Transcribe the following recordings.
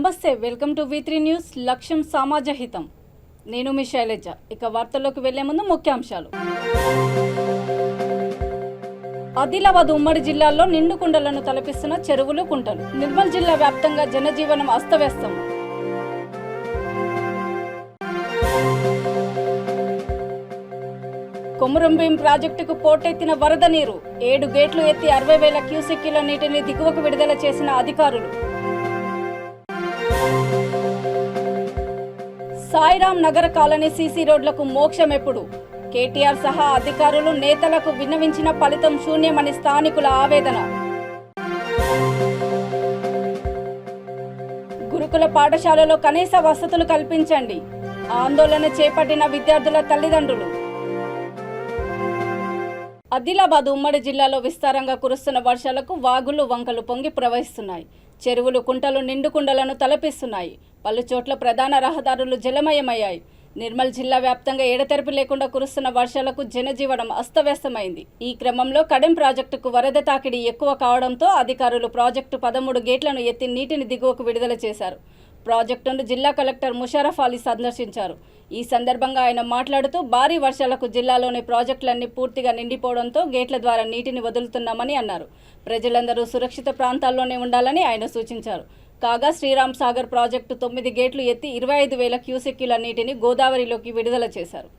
నమస్తే, welcome to V3 news. లక్ష్యం సమాజహితం. నేను మీ శైలజ. ఇక వార్తల్లోకి వెళ్లే ముందు ముఖ్యాంశాలు. ఆదిలాబాద్ ఉమ్మడి జిల్లాలో నిండు కుండలను తలపిస్తున్న చెరువులు, కుంటలు. నిర్మల్ జిల్లా వ్యాప్తంగా జనజీవనం అస్తవ్యస్తం. కొమురంభీం ప్రాజెక్టుకు పోటెత్తిన వరద నీరు. 7 గేట్లు ఎత్తి 60,000 క్యూసెక్కుల నీటిని దిగువకు విడుదల చేసిన అధికారులు. సాయిరాం నగర కాలనీ సీసీ రోడ్లకు మోక్షం ఎప్పుడు? కేటీఆర్ సహా అధికారులు, నేతలకు విన్నవించిన ఫలితం శూన్యమని స్థానికుల ఆవేదన. గురుకుల పాఠశాలలో కనీస వసతులు కల్పించండి. ఆందోళన చేపట్టిన విద్యార్థుల తల్లిదండ్రులు. ఆదిలాబాద్ ఉమ్మడి జిల్లాలో విస్తారంగా కురుస్తున్న వర్షాలకు వాగులు, వంకలు పొంగి ప్రవహిస్తున్నాయి. చెరువులు, కుంటలు నిండు కుండలను తలపిస్తున్నాయి. పలు చోట్ల ప్రధాన రహదారులు జలమయమయ్యాయి. నిర్మల్ జిల్లా వ్యాప్తంగా ఎడతెరిపి లేకుండా కురుస్తున్న వర్షాలకు జనజీవనం అస్తవ్యస్తమైంది. ఈ క్రమంలో కడెం ప్రాజెక్టుకు వరద తాకిడి ఎక్కువ కావడంతో అధికారులు ప్రాజెక్టు 13 గేట్లను ఎత్తి నీటిని దిగువకు విడుదల చేశారు. ప్రాజెక్టును జిల్లా కలెక్టర్ ముషరఫ్ అలీ సందర్శించారు. ఈ సందర్భంగా ఆయన మాట్లాడుతూ భారీ వర్షాలకు జిల్లాలోని ప్రాజెక్టులన్నీ పూర్తిగా నిండిపోవడంతో గేట్ల ద్వారా నీటిని వదులుతున్నామని అన్నారు. ప్రజలందరూ సురక్షిత ప్రాంతాల్లోనే ఉండాలని ఆయన సూచించారు. కాగా శ్రీరామ్ సాగర్ ప్రాజెక్టు 9 గేట్లు ఎత్తి 25,000 క్యూసెక్కుల నీటిని గోదావరిలోకి విడుదల చేశారు.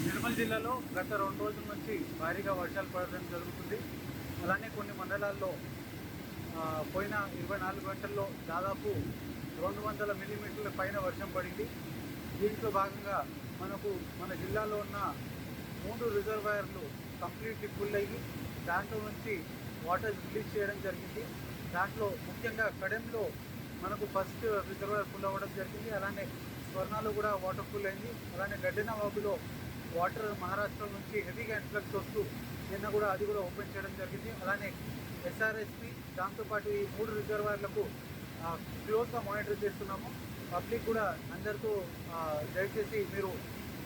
నిర్మల్ జిల్లాలో గత 2 రోజుల నుంచి భారీగా వర్షాలు పడడం జరుగుతుంది. అలానే కొన్ని మండలాల్లో పోయిన 24 గంటల్లో దాదాపు 200 మిల్లీమీటర్ల పైన వర్షం పడింది. దీంట్లో భాగంగా మన జిల్లాలో ఉన్న 3 రిజర్వాయర్లు కంప్లీట్లీ ఫుల్ అయ్యి దాంట్లో నుంచి వాటర్ రిలీజ్ చేయడం జరిగింది. దాంట్లో ముఖ్యంగా కడెంలో మనకు ఫస్ట్ రిజర్వాయర్ ఫుల్ అవ్వడం జరిగింది. అలానే స్వర్ణాలు కూడా వాటర్ ఫుల్ అయింది. అలానే గడ్డిన వాగులో వాటర్ మహారాష్ట్ర నుంచి హెవీగా ఇన్ఫ్లక్స్ వస్తూ నిన్న కూడా అది కూడా ఓపెన్ చేయడం జరిగింది. అలానే SRSP దాంతోపాటు ఈ 3 రిజర్వాయర్లకు క్లోజ్గా మానిటర్ చేస్తున్నాము. పబ్లిక్ కూడా అందరితో దయచేసి మీరు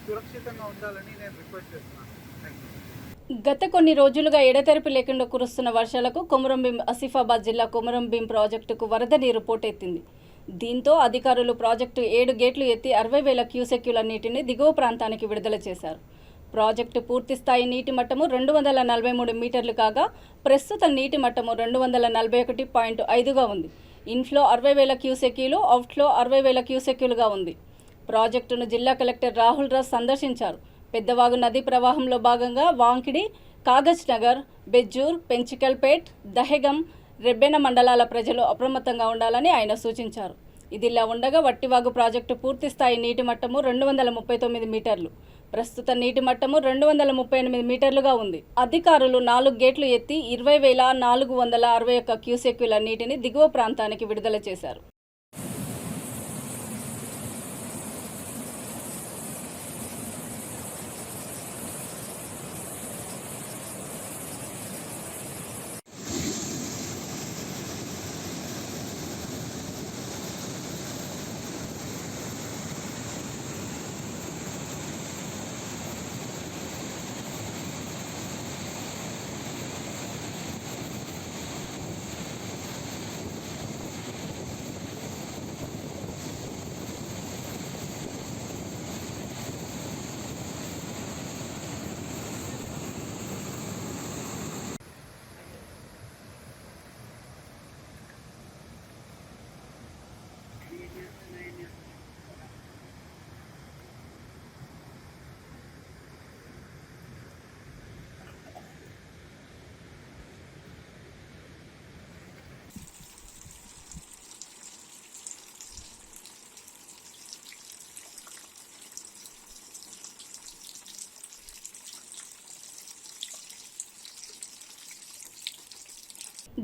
సురక్షితంగా ఉండాలని నేను రిక్వెస్ట్ చేస్తున్నాను. Thank you. గత కొన్ని రోజులుగా ఎడతెరిపి లేకుండా కురుస్తున్న వర్షాలకు కొమురంభీం ఆసిఫాబాద్ జిల్లా కొమురంభీం ప్రాజెక్టుకు వరద నీరు పోటెత్తింది. దీంతో అధికారులు ప్రాజెక్టు 7 గేట్లు ఎత్తి 60,000 క్యూసెక్కుల నీటిని దిగువ ప్రాంతానికి విడుదల చేశారు. ప్రాజెక్టు పూర్తిస్థాయి నీటి మట్టము 243 మీటర్లు కాగా ప్రస్తుత నీటి మట్టము 241.5గా ఉంది. ఇన్ఫ్లో 60,000 క్యూసెక్కులు, అవుట్ఫ్లో 60,000 క్యూసెక్కులుగా ఉంది. ప్రాజెక్టును జిల్లా కలెక్టర్ రాహుల్ రాజ్ సందర్శించారు. పెద్దవాగు నదీ ప్రవాహంలో భాగంగా వాంకిడి, కాగజ్ నగర్, బెజ్జూర్, పెంచికల్పేట్, దహెగం, రెబ్బెన మండలాల ప్రజలు అప్రమత్తంగా ఉండాలని ఆయన సూచించారు. ఇదిలా ఉండగా వట్టివాగు ప్రాజెక్టు పూర్తిస్థాయి నీటి మట్టము 239 మీటర్లు. ప్రస్తుత నీటి మట్టము 238 మీటర్లుగా ఉంది. అధికారులు 4 గేట్లు ఎత్తి 20,461 క్యూసెక్కుల నీటిని దిగువ ప్రాంతానికి విడుదల చేశారు.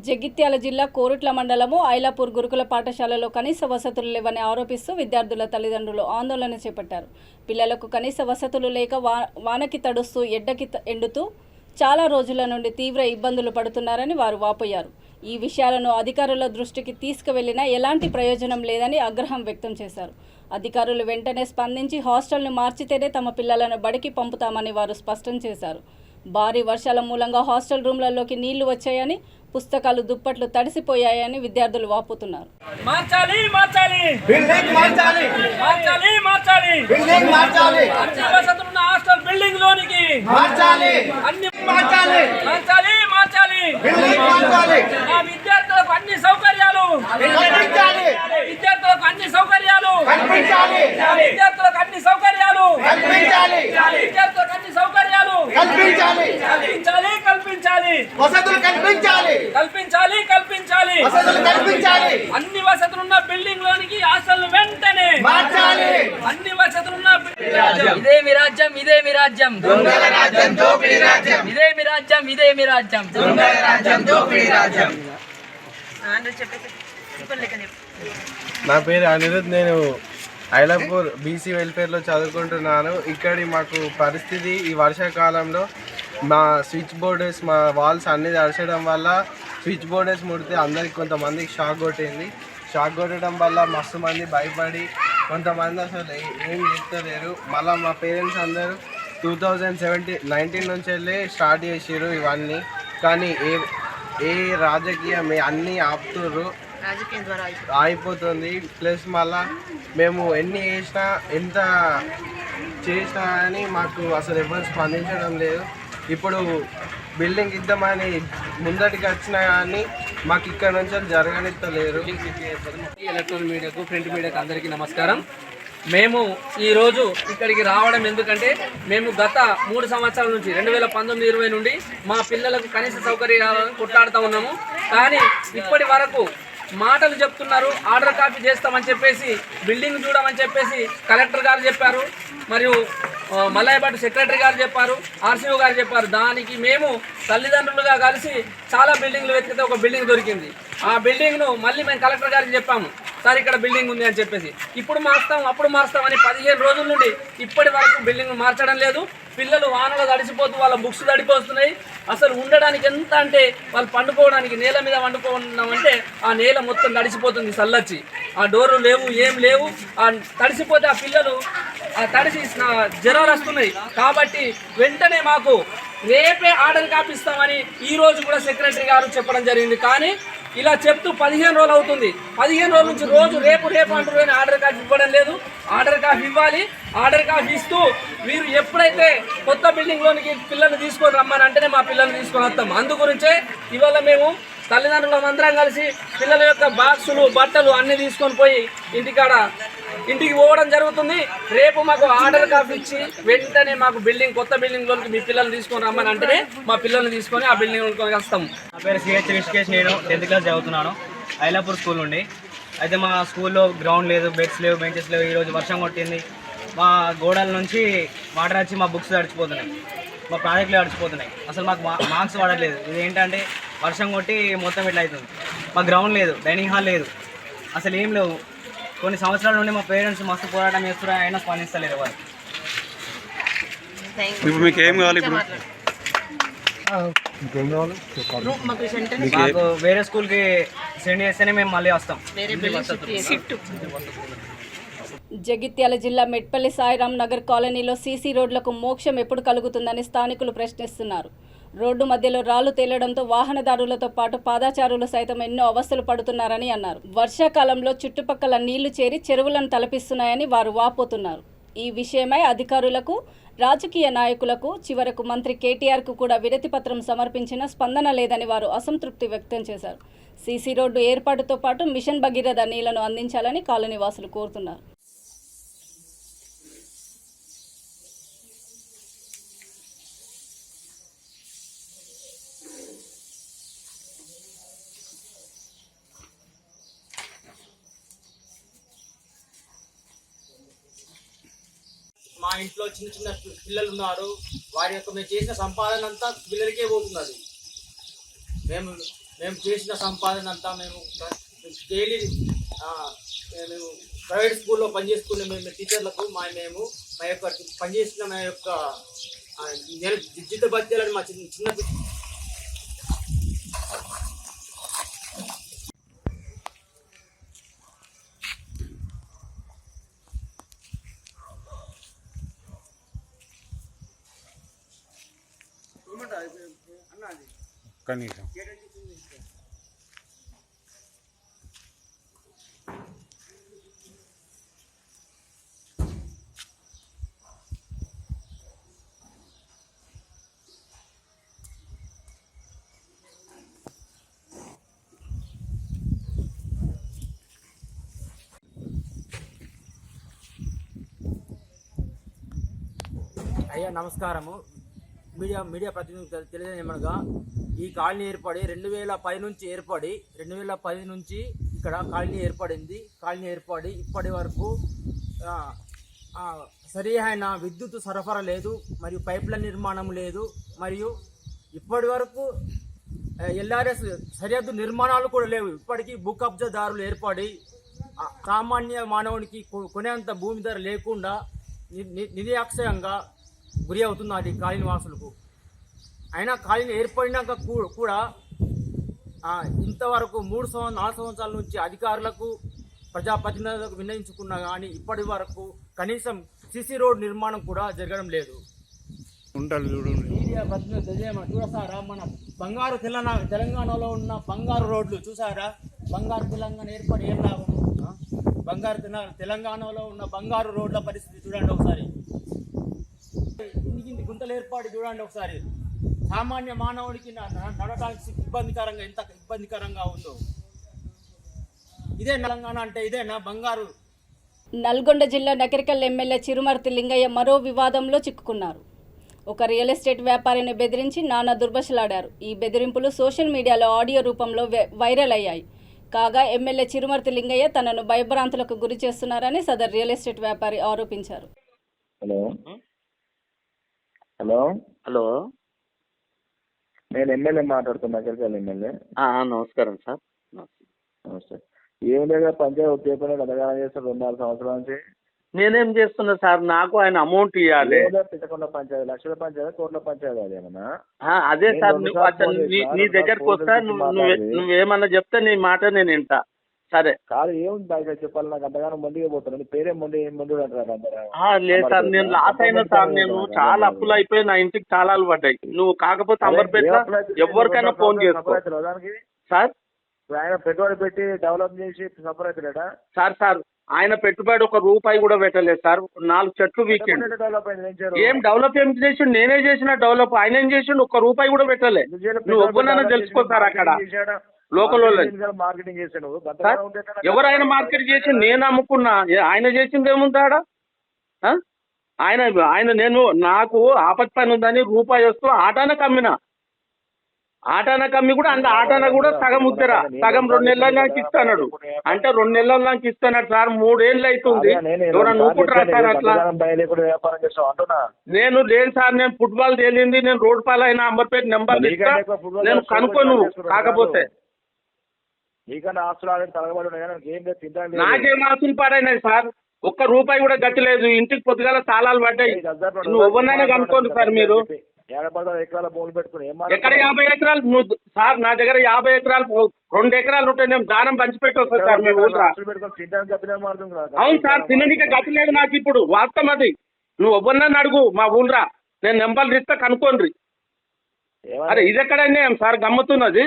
జగిత్యాల జిల్లా కోరుట్ల మండలము ఐలాపూర్ గురుకుల పాఠశాలలో కనీస వసతులు లేవని ఆరోపిస్తూ విద్యార్థుల తల్లిదండ్రులు ఆందోళన చేపట్టారు. పిల్లలకు కనీస వసతులు లేక వానకి తడుస్తూ ఎండుతూ చాలా రోజుల నుండి తీవ్ర ఇబ్బందులు పడుతున్నారని వారు వాపోయారు. ఈ విషయాలను అధికారుల దృష్టికి తీసుకువెళ్లినా ఎలాంటి ప్రయోజనం లేదని ఆగ్రహం వ్యక్తం చేశారు. అధికారులు వెంటనే స్పందించి హాస్టల్ను మార్చితేనే తమ పిల్లలను బడికి పంపుతామని వారు స్పష్టం చేశారు. భారీ వర్షాల మూలంగా హాస్టల్ రూమ్లలోకి నీళ్లు వచ్చాయని, పుస్తకాలు దుప్పట్లు తడిసిపోయాయని విద్యార్థులు వాపోతున్నారు. మార్చాలి మార్చాలి బిల్డింగ్ మార్చాలి మార్చాలి మార్చాలి బిల్డింగ్ మార్చాలి అన్ని వసతులున్న హాస్టల్ బిల్డింగ్ లోనికి మార్చాలి అన్ని మార్చాలి మార్చాలి మార్చాలి బిల్డింగ్ మార్చాలి ఆ విద్యార్థులకు అన్ని సౌకర్యాలు కల్పించాలి విద్యార్థులకు అన్ని సౌకర్యాలు కల్పించాలి విద్యార్థులకు అన్ని సౌకర్యాలు కల్పించాలి విద్యార్థులకు అన్ని సౌకర్యాలు కల్పించాలి కల్పించాలి కల్పించాలి వసతులు కల్పించాలి కల్పించాలి కల్పించాలి వసతులు కల్పించాలి అన్ని వసతులున్న బిల్డింగ్ లోనికి హాస్టల్ వెంటనే మార్చాలి అన్ని వసతులున్న ఇదే మీ రాజ్యం ఇదే మీ రాజ్యం దొంగల రాజ్యం దోపిడీ రాజ్యం ఇదే మీ రాజ్యం ఇదే మీ రాజ్యం దొంగల రాజ్యం దోపిడీ రాజ్యం. నా పేరు అనిరుద్. నేను ఐలాపూర్ బీసీ వెల్ఫేర్లో చదువుకుంటున్నాను. ఇక్కడి మాకు పరిస్థితి ఈ వర్షాకాలంలో మా స్విచ్ బోర్డర్స్ మా వాల్స్ అన్నీ తడచడం వల్ల స్విచ్ బోర్డర్స్ ముడితే అందరికి కొంతమందికి షాక్ కొట్టింది. షాక్ కొట్టడం వల్ల మస్తు మంది భయపడి కొంతమంది అసలు ఏం చేస్తలేరు. మళ్ళీ మా పేరెంట్స్ అందరూ 2019 నుంచి వెళ్ళి స్టార్ట్ చేసారు ఇవన్నీ. కానీ ఏ రాజకీయం అన్నీ ఆపుతుర్రు, అయిపోతుంది. ప్లస్ మళ్ళా మేము ఎన్ని చేసినా ఎంత చేసినా కానీ మాకు అసలు ఎవరు స్పందించడం లేదు. ఇప్పుడు బిల్డింగ్ ఇద్దామని ముందటికి వచ్చినా కానీ మాకు ఇక్కడ నుంచి జరగనిస్తలేరు. ఎలక్ట్రానిక్ మీడియాకు ప్రింట్ మీడియాకు అందరికీ నమస్కారం. మేము ఈరోజు ఇక్కడికి రావడం ఎందుకంటే మేము గత 3 సంవత్సరాల నుంచి 2019-20 నుండి మా పిల్లలకు కనీస సౌకర్యాలను కొట్లాడుతూ ఉన్నాము. కానీ ఇప్పటి వరకు మాటలు చెప్తున్నారు, ఆర్డర్ కాపీ చేస్తామని చెప్పేసి, బిల్డింగ్ చూడమని చెప్పేసి కలెక్టర్ గారు చెప్పారు, మరియు మల్లయ్యపాటి సెక్రటరీ గారు చెప్పారు, ఆర్సీఓ గారు చెప్పారు. దానికి మేము తల్లిదండ్రులుగా కలిసి చాలా బిల్డింగ్లు వెతికితే ఒక బిల్డింగ్ దొరికింది. ఆ బిల్డింగ్ను మళ్ళీ మేము కలెక్టర్ గారికి చెప్పాము, సార్ ఇక్కడ బిల్డింగ్ ఉంది అని చెప్పేసి. ఇప్పుడు మారుస్తాం అప్పుడు మారుస్తాం అని 15 రోజుల నుండి ఇప్పటి వరకు బిల్డింగ్ మార్చడం లేదు. పిల్లలు వానలో తడిసిపోతూ వాళ్ళ బుక్స్ తడిపోతున్నాయి. అసలు ఉండడానికి ఎంత అంటే వాళ్ళు పండుకోవడానికి నేల మీద వండుకున్నామంటే ఆ నేల మొత్తం తడిసిపోతుంది చల్లొచ్చి. ఆ డోర్లు లేవు, ఏం లేవు. ఆ తడిసిపోతే ఆ పిల్లలు ఆ తడిసి జ్వరాలు వస్తున్నాయి. కాబట్టి వెంటనే మాకు రేపే ఆర్డర్ కాపిస్తామని ఈరోజు కూడా సెక్రటరీ గారు చెప్పడం జరిగింది. కానీ ఇలా చెప్తూ 15 రోజులు అవుతుంది. 15 రోజుల నుంచి రోజు రేపు అంటారు కానీ ఆర్డర్ కాపీ ఇవ్వడం లేదు. ఆర్డర్ కాపీ ఇవ్వాలి. ఆర్డర్ కాపీ ఇస్తూ మీరు ఎప్పుడైతే కొత్త బిల్డింగ్లోనికి పిల్లల్ని తీసుకొని రమ్మని అంటేనే మా పిల్లల్ని తీసుకొని వస్తాం. అందుగురించే ఇవాళ మేము తల్లిదండ్రులం అందరం కలిసి పిల్లల యొక్క బాక్సులు బట్టలు అన్నీ తీసుకొని పోయి ఇంటికి పోవడం జరుగుతుంది. రేపు మాకు ఆర్డర్ కాపీ ఇచ్చి వెంటనే మాకు కొత్త బిల్డింగ్లోకి మీ పిల్లల్ని తీసుకొని రమ్మని అంటేనే మా పిల్లల్ని తీసుకొని ఆ బిల్డింగ్లోకి వస్తాం. నా పేరు సిహెచ్ రిషికేష్. నేను 10th క్లాస్ చదువుతున్నాను ఐలాపూర్ స్కూల్ నుండి. అయితే మా స్కూల్లో గ్రౌండ్ లేదు, బెడ్స్ లేవు, బెంచెస్ లేవు. ఈరోజు వర్షం కొట్టింది, మా గోడల నుంచి వాటర్ వచ్చి మా బుక్స్ తడిచిపోతున్నాయి, మా ప్రాజెక్టులు తడిచిపోతున్నాయి. అసలు మాకు మార్క్స్ పడట్లేదు. ఇది ఏంటంటే వర్షం కొట్టి మొత్తం ఇట్లా అవుతుంది. మా గ్రౌండ్ లేదు, డైనింగ్ హాల్ లేదు, అసలు ఏం లేవు. కొన్ని సంవత్సరాల నుండి మా పేరెంట్స్ మస్తు పోరాటం చేస్తున్నారు, అయినా స్పందిస్తలేరు వారు. ఇప్పుడు మీకు ఏం కావాలి? ఇప్పుడు మాకు వేరే స్కూల్కి సెండ్ చేస్తేనే మేము మళ్ళీ వస్తాం. జగిత్యాల జిల్లా మెట్పల్లి సాయిరాం నగర్ కాలనీలో సీసీ రోడ్లకు మోక్షం ఎప్పుడు కలుగుతుందని స్థానికులు ప్రశ్నిస్తున్నారు. రోడ్డు మధ్యలో రాళ్లు తేలడంతో వాహనదారులతో పాటు పాదాచారులు సైతం ఎన్నో అవస్థలు పడుతున్నారని అన్నారు. వర్షాకాలంలో చుట్టుపక్కల నీళ్లు చేరి చెరువులను తలపిస్తున్నాయని వారు వాపోతున్నారు. ఈ విషయమై అధికారులకు, రాజకీయ నాయకులకు, చివరకు మంత్రి కేటీఆర్కు కూడా వినతి పత్రం సమర్పించినా స్పందన లేదని వారు అసంతృప్తి వ్యక్తం చేశారు. సీసీ రోడ్డు ఏర్పాటుతో పాటు మిషన్ భగీరథ నీళ్లను అందించాలని కాలనీ వాసులు కోరుతున్నారు. మా ఇంట్లో చిన్న చిన్న పిల్లలు ఉన్నారు. వారి యొక్క మేము చేసిన సంపాదన అంతా పిల్లలకే పోతున్నది. మేము చేసిన సంపాదన అంతా మేము డైలీ మేము ప్రైవేట్ స్కూల్లో పనిచేసుకునే మేము టీచర్లకు మా యొక్క పనిచేసిన మా యొక్క జీత భత్యాలని మా చిన్న కనీసం అయ్యా నమస్కారము. మీడియా ప్రతినిధులు తెలియజేయమనగా ఈ కాలనీ ఏర్పడి 2010 నుంచి ఇక్కడ కాలనీ ఏర్పడింది. కాలనీ ఏర్పడి ఇప్పటి వరకు సరి అయిన విద్యుత్ సరఫరా లేదు, మరియు పైప్ల నిర్మాణం లేదు, మరియు ఇప్పటి వరకు ఎల్ఆర్ఎస్ సరిహద్దు నిర్మాణాలు కూడా లేవు. ఇప్పటికీ భూ కబ్జాదారులు ఏర్పడి సామాన్య మానవునికి కొనేంత భూమి ధర లేకుండా నిరక్షయంగా గురి అవుతున్నది కాలనీ వాసులకు. అయినా కాలనీ ఏర్పడినాక కూడా ఇంతవరకు 4 సంవత్సరాల నుంచి అధికారులకు, ప్రజాప్రతినిధులకు విన్నవించుకున్నా కానీ ఇప్పటి వరకు కనీసం సీసీ రోడ్ నిర్మాణం కూడా జరగడం లేదు. మీడియా ప్రతినిధులు చూసారా, మన బంగారు తెలంగాణలో ఉన్న బంగారు రోడ్లు చూసారా? బంగారు తెలంగాణ ఏర్పడి ఏం లాభం? బంగారు తెలంగాణలో ఉన్న బంగారు రోడ్ల పరిస్థితి చూడండి ఒకసారి. ఇంటి గుంతలు ఏర్పాటు చూడండి ఒకసారి. సామాన్య మానవుడికి నడవడానికి ఎంత ఇబ్బందికరంగా ఉందో. ఇదే తెలంగాణ అంటే ఇదేనా బంగారు? నల్గొండ జిల్లా నకిరికల్ ఎమ్మెల్యే చిరుమర్తి లింగయ్య మరో వివాదంలో చిక్కుకున్నారు. ఒక రియల్ ఎస్టేట్ వ్యాపారిని బెదిరించి నానా దుర్భషలాడారు. ఈ బెదిరింపులు సోషల్ మీడియాలో ఆడియో రూపంలో వైరల్ అయ్యాయి. కాగా ఎమ్మెల్యే చిరుమర్తి లింగయ్య తనను భయభ్రాంతులకు గురి చేస్తున్నారని సదర్ రియల్ ఎస్టేట్ వ్యాపారి ఆరోపించారు. హలో, నేను ఎమ్మెల్యే మాట్లాడుతున్నా. నకిరికల్ ఎమ్మెల్యే. నమస్కారం సార్. నమస్తే. ఏం లేదా పంచాయతీ ఉద్యోగంలో గతకాలం చేస్తారు 2-4 సంవత్సరాల నుంచి. నేనేం చేస్తున్నా సార్, నాకు ఆయన అమౌంట్ ఇవ్వాలి. పిట్టకొండ పంచాయతీ, లక్షల పంచాయతీ, కోట్ల పంచాయతీ అదేమన్నా? అదే సార్, నీ దగ్గరకు వస్తా, నువ్వేమన్నా చెప్తే నీ మాట నేను వింటా. సరే కాదు, ఏముంది బయట చెప్పాలి. నాకు అంతగానో ముందుగా పోతున్నాను. పేరే ముందు అంటారు అందరూ. లేదు సార్, నేను లాస్ అయినా సార్. నేను చాలా అప్పులు అయిపోయి నా ఇంటికి తాళాలు పడ్డాయి. నువ్వు కాకపోతే అంబర్పేట ఎవరికైనా ఫోన్ చేసుకో సార్. ఆయన పెట్టుబడి పెట్టి డెవలప్ చేసి సఫర్ అవుతాడా సార్? ఆయన పెట్టుబడి ₹1 కూడా పెట్టలేదు సార్. 4 చెట్లు వీకెండ్. ఏం డెవలప్ ఏం చేసి? నేనే చేసిన డెవలప్. ఆయన ఏం చేసిండు? ₹1 కూడా పెట్టలే. నువ్వు ఒక్కనైనా తెలుసుకో సార్. అక్కడ లోకల్ మార్కెటింగ్ చేసాడు. ఎవరు ఆయన మార్కెట్ చేసి? నేను అమ్ముకున్నా. ఆయన చేసింది ఏముందాడా? ఆయన నేను నాకు ఆపత్ పని ఉందని ₹1 వస్తూ ఆటానే కమ్మినా. ఆటాన కమ్మి కూడా అందులో ఆటాన కూడా సగం ఉద్దరా సగం 2 నెలల నాకు ఇస్తాడు అంటే 2 నెలల నాకు ఇస్తాడు సార్ 3 ఏళ్ళు అవుతుంది ఎవరైనా నూపుట్రా సార్ అట్లా వ్యాపారం చేస్తావు అంటున్నా. నేను లేను సార్ నేను ఫుట్బాల్ తేలింది నేను రోడ్ పాలైన అంబర్పేట నెంబర్ ఇస్తా నేను కనుక్కోను కాకపోతే నీకన్నా ఆస్తులు ఆడే తలగబడి ఉన్నాయి కానీ ఏం లేదు తింటాను నాకేం ఆస్తులు పాడైనాయి సార్ ఒక్క రూపాయి కూడా గతి లేదు ఇంటికి పొద్దుగాల తాళాలు పడ్డాయి నువ్వు ఎవరినైనా కనుక్కోండి సార్ మీరు 50 ఎకరాల భూములు పెట్టుకుని ఏం ఎక్కడ 50 ఎకరాలు నువ్వు సార్ నా దగ్గర 50 ఎకరాలు 2 ఎకరాలు ఉంటాయి నేను దానం పంచిపెట్టి వస్తాను సార్ మీ ఊళ్ళో పెట్టుకుని తింటానికి గతి అవును సార్ తినడానికి గతి లేదు నాకు ఇప్పుడు వాస్తవం అది నువ్వు ఎవరినన్నా అడుగు మా ఊళ్ళో నేను నెంబర్లు ఇస్తా కనుక్కోండి అరే ఇది ఎక్కడైనా ఏం సార్ గమ్మతున్నది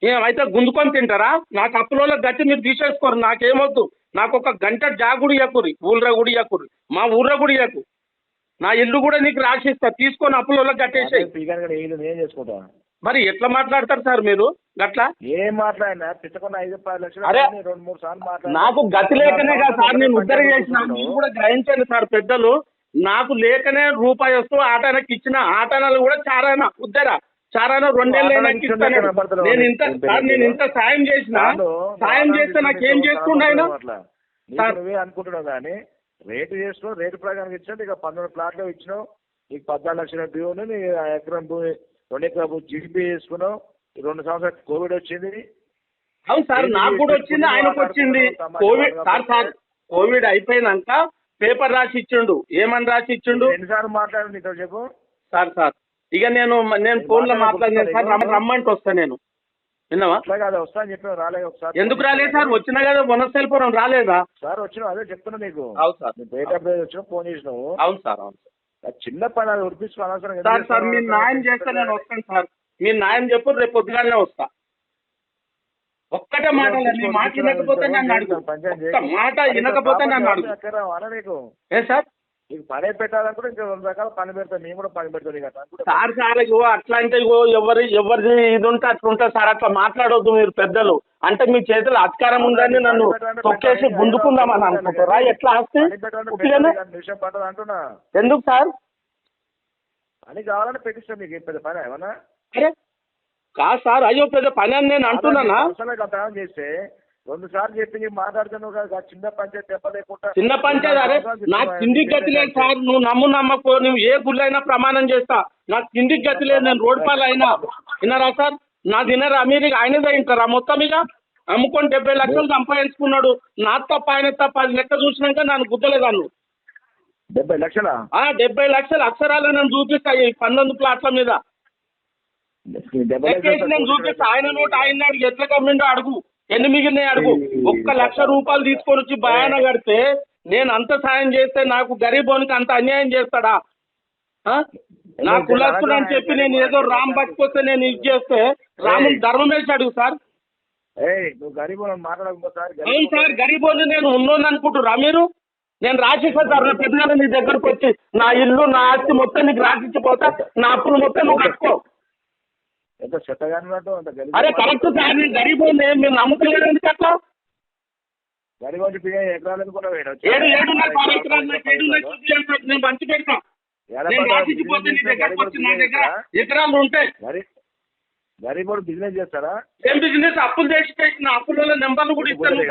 ఏమైతే గుంజుకొని తింటారా నాకు అప్పులలో గట్టి మీరు తీసేసుకోరు నాకేమొద్దు నాకు ఒక గంట జాగుడి ఇయ్యకురి ఊళ్ళో కూడా ఇయ్యకురి మా ఊళ్ళో కూడా ఇయ్యకు నా ఇల్లు కూడా నీకు రాసిస్తా తీసుకొని అప్పులలో కట్టేసాయి ఏం చేసుకుంటా మరి ఎట్లా మాట్లాడతారు సార్ మీరు గట్లా ఏం మాట్లాడినా పిచ్చకుండా 5-10 లక్షలు అరే 2-3 సార్లు మాట్లాడి నాకు గతి లేకనే కదా సార్ నేను ఉద్దర చేసిన మీరు కూడా గ్రహించండి సార్ పెద్దలు నాకు లేకనే రూపాయి వస్తూ ఆటానకి ఇచ్చిన ఆటానాలు కూడా చారానా ఉద్దర చారానా 2 నెలలు ఇస్తాను నేను ఇంత సాయం చేసిన సాయం చేస్తే నాకేం చేస్తుండ ఆయన నువ్వే అనుకుంటున్నావు కానీ రేటు చేసినావు రేటు ప్రకారం ఇచ్చినట్టు ఇక 12 ప్లాట్లు ఇచ్చినావు నీకు 14 లక్షల డ్యూను నీ ఎకరం భూమి 2 ఎకరాల భూమి జీపీ చేసుకున్నావు 2 సంవత్సరాలు కోవిడ్ వచ్చింది అవును సార్ నాకు కూడా వచ్చింది ఆయనకు వచ్చింది కోవిడ్ సార్ కోవిడ్ అయిపోయినాక పేపర్ రాసి ఇచ్చిండు ఏమని రాసి ఇచ్చిండు ఎన్నిసార్లు మాట్లాడు నీతో చెప్పు సార్ ఇక నేను ఫోన్లో మాట్లాడినాను సార్ రమ్మంటే వస్తా నేను విన్నావా అట్లా కాదు వస్తా అని చెప్పిన రాలేదు ఒకసారి ఎందుకు రాలేదు సార్ వచ్చినా కదా వనస్థలిపురం రాలేదా సార్ వచ్చినావు అదే చెప్తున్నా నీకు అవును సార్ డేట్ ఆఫ్ బర్త్ వచ్చినా ఫోన్ చేసినావు అవును సార్ చిన్న పని అది ఉడిపించుకో అనవసరం సార్ మీరు న్యాయం చేస్తే నేను వస్తాను సార్ మీరు న్యాయం చెప్పు రేపు పొద్దుగానే వస్తా ఒక్కటే మాట నీ మాట వినకపోతే నన్ను అడుగు ఒక్క మాట వినకపోతే నన్ను అడుగు నీకు ఏ సార్ నీకు పని పెట్టాలనుకుంటే ఇంకా 2 రకాల పని పెడతాను మేము కూడా పని పెడతాను సార్ ఇగో అట్లా అంటే ఇగో ఎవరిది ఇది ఉంటే అట్లా ఉంటుంది సార్ అట్లా మాట్లాడొద్దు మీరు పెద్దలు అంటే మీ చేతిలో అధికారం ఉందని నన్ను తొక్కేసి గుంజుకుందామని అనుకుంటారా ఎట్లా ఆస్తి విషయం పట్టదు అంటున్నా ఎందుకు సార్ పని కావాలని పెట్టిస్తాను మీకు ఏం పెద్ద పని ఏమన్నా అరే కాదు సార్ అయ్యో పెద్ద పని అని నేను అంటున్నానా చేస్తే 2 సార్లు చెప్పి నీకు మాట్లాడుతున్నావు కదా చిన్న పంచాయతీ చెప్పలేకుండా చిన్న పంచాయతీ అరే నాకు తిండికి గతి లేదు సార్ నువ్వు నమ్మకో నువ్వు ఏ గుళ్ళు అయినా ప్రమాణం చేస్తా నాకు తిండికి గతి లేదు నేను రోడ్ పాలు అయినా విన్నారా సార్ నా తినరా మీరు ఆయనదే తింటారా మొత్తం ఇక అమ్ముకొని 70 లక్షలు సంపాదించుకున్నాడు నా తప్ప ఆయన తప్ప అది లెక్క చూసినాక నన్ను గుద్దలేదాన్ని 70 లక్షలా 70 లక్షల అక్షరాలు నేను చూపిస్తా ఈ 12 ప్లాట్ల మీద నేను చూపిస్తా ఆయన నోటు ఆయన అడుగు ఎట్లా కమ్మిండో అడుగు ఎన్ని మిగిలినాయి అడుగు 1 లక్ష రూపాయలు తీసుకొని వచ్చి భయాన కడితే నేను అంత సాయం చేస్తే నాకు గరీబోనికి అంత అన్యాయం చేస్తాడా నా కులస్తుడు అని చెప్పి నేను ఏదో రామ్ పట్టుకొస్తే నేను ఇది చేస్తే రాముని ధర్మం వేసి అడుగు సార్ అవును సార్ గరీబోని నేను ఉన్నోని అనుకుంటురా మీరు నేను రాసిస్తా సార్ రేపు పెద్దగా నీ దగ్గరకు వచ్చి నా ఇల్లు నా ఆస్తి మొత్తం నీకు రాసిచ్చిపోతా నా అప్పులు మొత్తం నువ్వు కట్టుకో ఎంత చెత్తగానే అరే కరెక్ట్ సార్ నేను గరీబోని మీరు నమ్ముతలేరు ఎందుకు అట్లా గరీబోని ఎకరాలు నేను పంచి పెడతా నేను రాసిచ్చిపోతే నీ దగ్గరకు వచ్చి నా దగ్గర ఎకరాలు ఉంటాయి గరీబోడు బిజినెస్ చేస్తారా ఏం బిజినెస్ అప్పులు చేసి పెట్టిన అప్పుల నెంబర్లు కూడా ఇస్తాను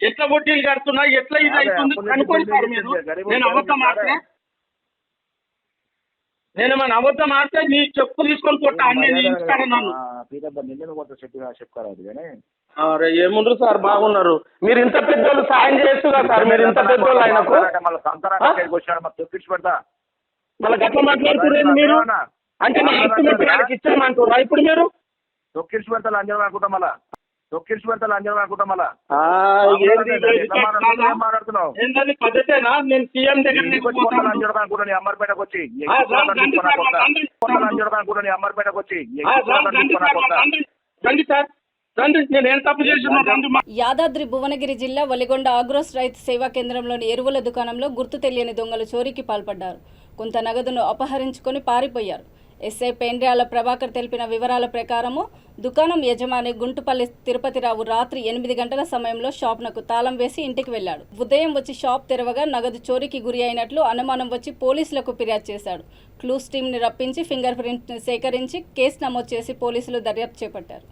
ఎట్లా వడ్డీలు కడుతున్నా ఎట్లా ఇది అవుతుంది కనుక్కోండి సార్ మీరు నేను అబద్ధం ఆడితే నేను మన అబద్ధం ఆడితే నీ చెప్పు తీసుకొని కొట్టా అన్నీ ఇస్తాను నన్ను అరే ఏముండ్రు సార్ బాగున్నారు మీరు ఇంత పెద్దోళ్ళు సాయం చేస్తున్నారు సార్ మీరు ఇంత పెద్దోళ్ళు ఆయనకు మళ్ళీ గట్ల మాట్లాడుతున్నారు మీరు అంటే నా ఆస్తి మొత్తం ఆయనకి ఇచ్చామంటారా ఇప్పుడు మీరు తొక్కించి పెడతాను అంజనం అనుకుంటా మళ్ళా తొక్కించి పెడతాను అంజనం అనుకుంటా మళ్ళా మాట్లాడుతున్నావు ఏంటది పద్ధతేనా నేను సీఎం దగ్గర అనుకుంటా నీ అమ్మర్పేటకు వచ్చి అనుకుంటా నీ అమ్మర్పేటకు వచ్చి రండి సార్ రండి నేను ఏం తప్పు చేస్తున్నా యాదాద్రి భువనగిరి జిల్లా వలిగొండ ఆగ్రోస్ రైతు సేవా కేంద్రంలోని ఎరువుల దుకాణంలో గుర్తు తెలియని దొంగలు చోరీకి పాల్పడ్డారు. కొంత నగదును అపహరించుకొని పారిపోయారు. ఎస్ఐ పెండ్యాల ప్రభాకర్ తెలిపిన వివరాల ప్రకారము దుకాణం యజమాని గుంటుపల్లి తిరుపతిరావు రాత్రి 8 గంటల సమయంలో షాప్నకు తాళం వేసి ఇంటికి వెళ్లాడు. ఉదయం వచ్చి షాప్ తెరవగా నగదు చోరీకి గురి అయినట్లు అనుమానం వచ్చి పోలీసులకు ఫిర్యాదు చేశాడు. క్లూస్ టీంని రప్పించి ఫింగర్ ప్రింట్ని సేకరించి కేసు నమోదు చేసి పోలీసులు దర్యాప్తు చేపట్టారు.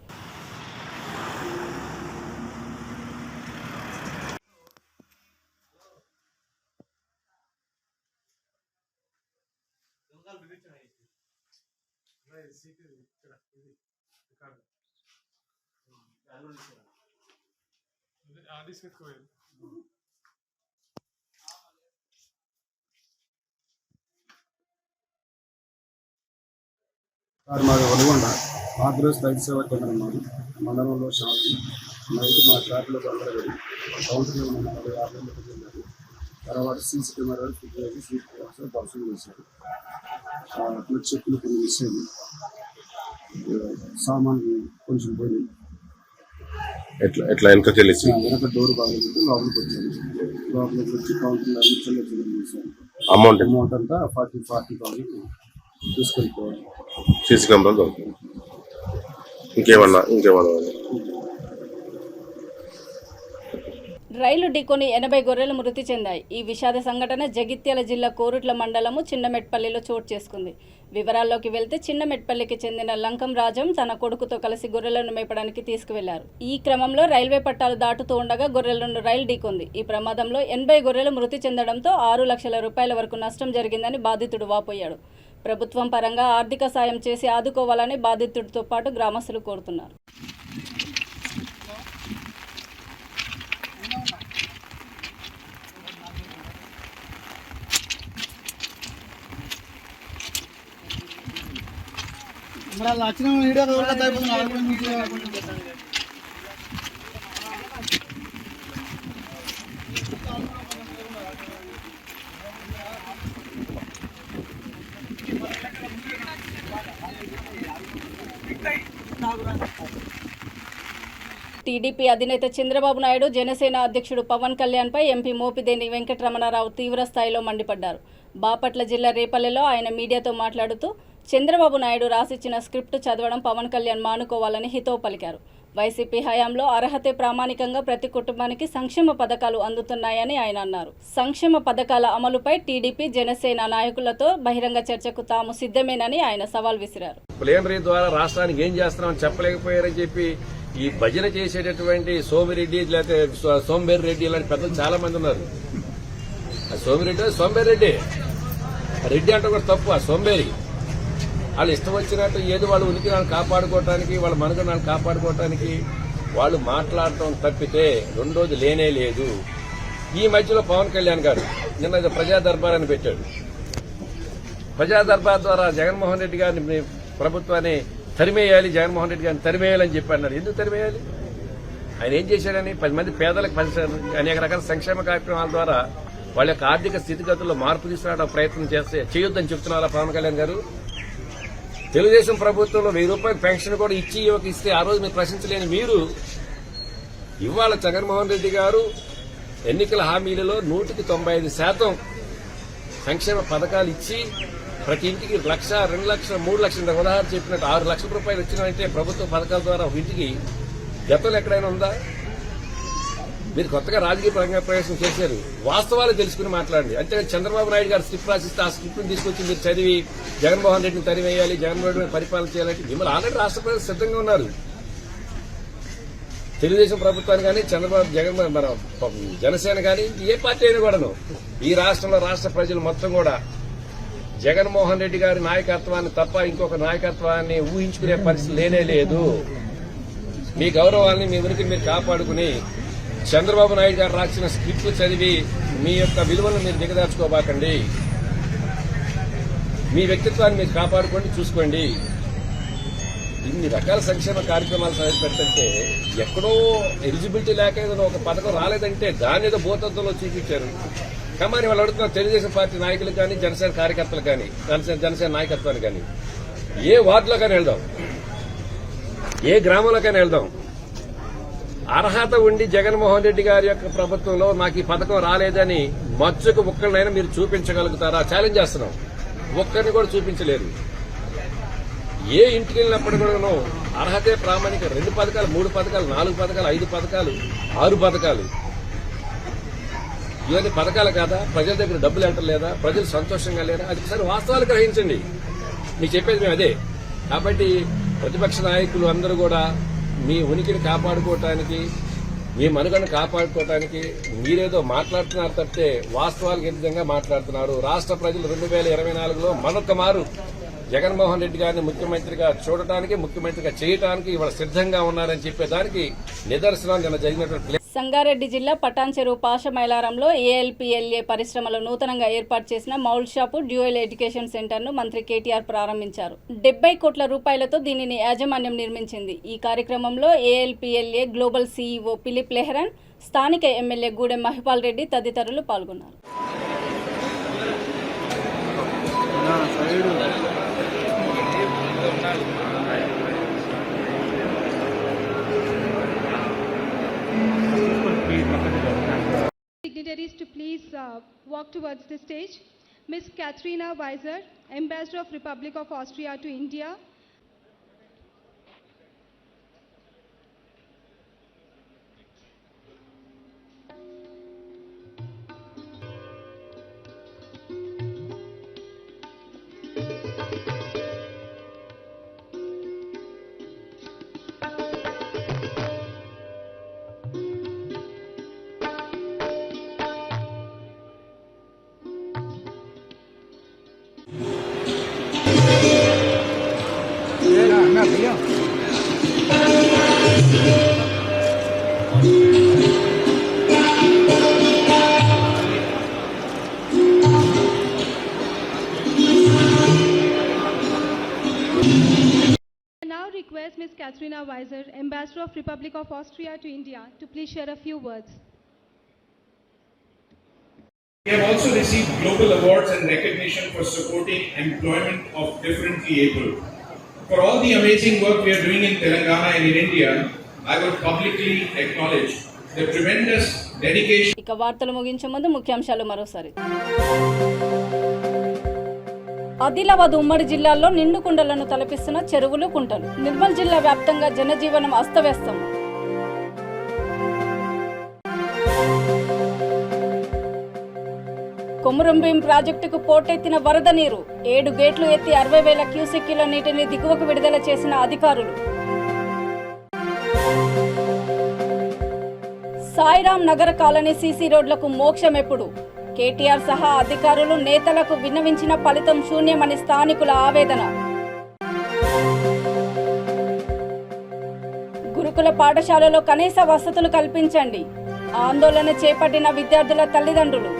మాది ఒలగొండ ఆంధ్రప్రదేశ్ రైతు సేవా కేంద్రం మాది మండలంలో షాప్ నైట్ మా షాప్లో దొరకబడి కౌంటర్లో 50 వెళ్ళారు. తర్వాత సీసీ కెమెరాలు ఫిట్ చేసి సీసీ కెమెరా దర్శనం చేశారు. అట్లా చెప్పులు కొన్ని మిస్ అయింది, సామాన్లు కొంచెం పోయింది. ఎట్లా వెనకకి వెళ్ళేసి వెనక డోర్ బాగాలేదు, లోపలికి వచ్చాను. లోపలికి వచ్చి కౌంటర్లో చెల్లి చేశాను. అమౌంట్ అంతా 40,000 తీసుకెళ్ళిపోవాలి. సీసీ కెమెరాలు దొరుకుతుంది. ఇంకేమన్నా రైలు ఢీకొని 80 గొర్రెలు మృతి చెందాయి. ఈ విషాద సంఘటన జగిత్యాల జిల్లా కోరుట్ల మండలము చిన్నమెట్పల్లిలో చోటు చేసుకుంది. వివరాల్లోకి వెళ్తే చిన్నమెట్పల్లికి చెందిన లంకం రాజం తన కొడుకుతో కలిసి గొర్రెలను మేపడానికి తీసుకువెళ్లారు. ఈ క్రమంలో రైల్వే పట్టాలు దాటుతూ ఉండగా గొర్రెలను రైలు ఢీకొంది. ఈ ప్రమాదంలో 80 గొర్రెలు మృతి చెందడంతో 6 లక్షల రూపాయల వరకు నష్టం జరిగిందని బాధితుడు వాపోయాడు. ప్రభుత్వం పరంగా ఆర్థిక సాయం చేసి ఆదుకోవాలని బాధితుడితో పాటు గ్రామస్తులు కోరుతున్నారు. టీడీపీ అధినేత చంద్రబాబు నాయుడు జనసేన అధ్యక్షుడు పవన్ కళ్యాణ్పై ఎంపీ మోపిదేని వెంకటరమణారావు తీవ్ర స్థాయిలో మండిపడ్డారు. బాపట్ల జిల్లా రేపల్లెలో ఆయన మీడియాతో మాట్లాడుతూ చంద్రబాబు నాయుడు రాసిచ్చిన స్క్రిప్ట్ చదవడం పవన్ కళ్యాణ్ మానుకోవాలని హితవు పలికారు. వైసీపీ హయాంలో అర్హతే ప్రామాణికంగా ప్రతి కుటుంబానికి సంక్షేమ పథకాలు అందుతున్నాయని ఆయన అన్నారు. సంక్షేమ పథకాల అమలుపై టీడీపీ జనసేన నాయకులతో బహిరంగ చర్చకు తాము సిద్ధమేనని ఆయన సవాల్ విసిరారు. ప్లేనరీ ద్వారా రాష్ట్రానికి ఏం చేస్తున్నామని చెప్పలేకపోయారని చెప్పి ఈ భజన చేసేటటువంటి సోమిరెడ్డి లేకపోతే సోంబేర్ రెడ్డి ఇలాంటి పెద్దలు చాలా మంది ఉన్నారు. సోంబేర్ రెడ్డి రెడ్డి అంటే కూడా తప్పు. ఆ సోంబేరి వాళ్ళు ఇష్టం వచ్చినట్టు ఏది వాళ్ళు ఉనికి కాపాడుకోవటానికి వాళ్ళ మనుగడను కాపాడుకోవటానికి వాళ్ళు మాట్లాడటం తప్పితే రెండోది లేనే లేదు. ఈ మధ్యలో పవన్ కళ్యాణ్ గారు నిన్న ప్రజా దర్బార్ అని పెట్టాడు. ప్రజా దర్బార్ ద్వారా జగన్మోహన్ రెడ్డి గారిని ప్రభుత్వాన్ని తరిమేయాలి, జగన్మోహన్ రెడ్డి గారిని తరిమేయాలని చెప్పి అన్నారు. ఎందుకు తరిమేయాలి? ఆయన ఏం చేశాడని 10 మంది పేదలకు అనేక రకాల సంక్షేమ కార్యక్రమాల ద్వారా వాళ్ళ యొక్క ఆర్థిక స్థితిగతుల్లో మార్పు తీసుకురావడం ప్రయత్నం చేస్తే చేయొద్దని చెప్తున్నారా పవన్ కళ్యాణ్ గారు? తెలుగుదేశం ప్రభుత్వంలో 1000 రూపాయల పెన్షన్ కూడా ఇస్తే ఆ రోజు మీరు ప్రశ్నించలేని మీరు ఇవాళ జగన్మోహన్ రెడ్డి గారు ఎన్నికల హామీలలో 195% సంక్షేమ పథకాలు ఇచ్చి ప్రతి ఇంటికి 1 లక్ష, 2 లక్షలు, 3 లక్షలు ఉదాహరణ చెప్పినట్టు 6 లక్షల రూపాయలు వచ్చినాయంటే ప్రభుత్వ పథకాల ద్వారా ఒక ఇంటికి గతంలో ఎక్కడైనా ఉందా? మీరు కొత్తగా రాజకీయ పరంగా ప్రవేశం చేశారు. వాస్తవాలు తెలుసుకుని మాట్లాడండి. అంతే చంద్రబాబు నాయుడు గారు స్క్రిప్ట్ రాసిస్తే ఆ స్క్రిప్ట్ని తీసుకొచ్చి మీరు చదివి జగన్మోహన్ రెడ్డిని తరివేయాలి, జగన్మోహన్ రెడ్డిని పరిపాలన చేయాలంటే మిమ్మల్ని ఆల్రెడీ రాష్ట్ర ప్రజలు సిద్ధంగా ఉన్నారు. తెలుగుదేశం ప్రభుత్వాన్ని కానీ మన జనసేన కానీ ఏ పార్టీ అయినా కూడాను ఈ రాష్ట్రంలో రాష్ట్ర ప్రజలు మొత్తం కూడా జగన్మోహన్ రెడ్డి గారి నాయకత్వాన్ని తప్ప ఇంకొక నాయకత్వాన్ని ఊహించుకునే పరిస్థితి లేనే లేదు. మీ గౌరవాన్ని మీ ఉనికిని మీరు కాపాడుకుని చంద్రబాబు నాయుడు గారు రాసిన స్క్రిప్ట్ చదివి మీ యొక్క విలువలను మీరు దిగదార్చుకోబాకండి. మీ వ్యక్తిత్వాన్ని మీరు కాపాడుకోండి, చూసుకోండి. ఇన్ని రకాల సంక్షేమ కార్యక్రమాలు ప్రవేశపెడుతుంటే ఎక్కడో ఎలిజిబిలిటీ లేక ఏదో ఒక పథకం రాలేదంటే దాని ఏదో భూతత్వంలో చూపించారు. కానీ వాళ్ళు అడుగుతున్న తెలుగుదేశం పార్టీ నాయకులు కానీ జనసేన కార్యకర్తలు కానీ జనసేన నాయకత్వాన్ని కానీ ఏ వార్డులో కానీ వెళ్దాం, ఏ గ్రామంలో కానీ వెళ్దాం, అర్హత ఉండి జగన్మోహన్ రెడ్డి గారి యొక్క ప్రభుత్వంలో నాకు ఈ పథకం రాలేదని మచ్చుకు ఒక్కరినైనా మీరు చూపించగలుగుతారా? ఛాలెంజ్ చేస్తున్నాం. ఒక్కరిని కూడా చూపించలేరు. ఏ ఇంటికి వెళ్ళినప్పుడు కూడా అర్హతే ప్రామాణిక 2 పథకాలు 3 పథకాలు 4 పథకాలు 5 పథకాలు 6 పథకాలు ఇవన్నీ పథకాలు కాదా? ప్రజల దగ్గర డబ్బులు ఎంటలేదా? ప్రజలు సంతోషంగా లేరా? అది ఒకసారి వాస్తవాలు గ్రహించండి. మీకు చెప్పేది మేము అదే. కాబట్టి ప్రతిపక్ష నాయకులు అందరూ కూడా మీ ఉనికిని కాపాడుకోవటానికి, మీ మనుగడను కాపాడుకోవటానికి మీరేదో మాట్లాడుతున్నారు తప్పితే వాస్తవాలకు ఏ విధంగా మాట్లాడుతున్నారు. రాష్ట్ర ప్రజలు 2024లో మరొక మారు జగన్మోహన్ రెడ్డి గారిని ముఖ్యమంత్రిగా చూడటానికి, ముఖ్యమంత్రిగా చేయడానికి ఇవాళ సిద్ధంగా ఉన్నారని చెప్పేదానికి నిదర్శనం నిన్న జరిగినటువంటి. సంగారెడ్డి జిల్లా పటాన్ చెరువు పాషమైలారంలో ఏఎల్పీఎల్ఏ పరిశ్రమలో నూతనంగా ఏర్పాటు చేసిన మౌల్డ్ షాపు డ్యూయల్ ఎడ్యుకేషన్ సెంటర్ను మంత్రి కేటీఆర్ ప్రారంభించారు. 70 కోట్ల రూపాయలతో దీనిని యాజమాన్యం నిర్మించింది. ఈ కార్యక్రమంలో ఏఎల్పీఎల్ఏ గ్లోబల్ సీఈఓ ఫిలిప్ లెహ్రన్, స్థానిక ఎమ్మెల్యే గూడెం మహిపాల్ రెడ్డి తదితరులు పాల్గొన్నారు. Dignitaries to please walk towards the stage. Ms. Katrina Weiser, Ambassador of Republic of Austria to India. Request Ms. Katrina Weiser, Ambassador of Republic of Austria to India, to please share a few words. We have also received global awards and recognition for supporting employment of differently able. For all the amazing work we are doing in Telangana and in India, I will publicly acknowledge the tremendous dedication. ఇక వార్తలు ముగించే ముందు ముఖ్యాంశాలు మరోసారి. ఆదిలాబాద్ ఉమ్మడి జిల్లాల్లో నిండు కుండలను తలపిస్తున్న చెరువులు, కుంటలు. నిర్మల్ జిల్లా వ్యాప్తంగా జనజీవనం అస్తవ్యస్తం. కొమురంభీం ప్రాజెక్టుకు పోటెత్తిన వరద నీరు. 7 గేట్లు ఎత్తి 60,000 క్యూసెక్కుల నీటిని దిగువకు విడుదల చేసిన అధికారులు. సాయిరాం నగర కాలనీ సీసీ రోడ్లకు మోక్షం ఎప్పుడు? కేటీఆర్ సహా అధికారులు, నేతలకు విన్నవించిన ఫలితం శూన్యమని స్థానికుల ఆవేదన. గురుకుల పాఠశాలలో కనీస వసతులు కల్పించండి. ఆందోళన చేపట్టిన విద్యార్థుల తల్లిదండ్రులు.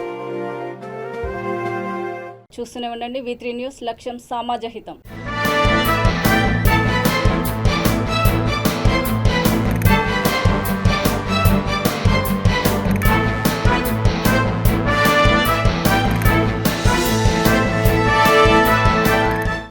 చూస్తూనే ఉండండి V3 న్యూస్, లక్ష్యం సమాజహితం.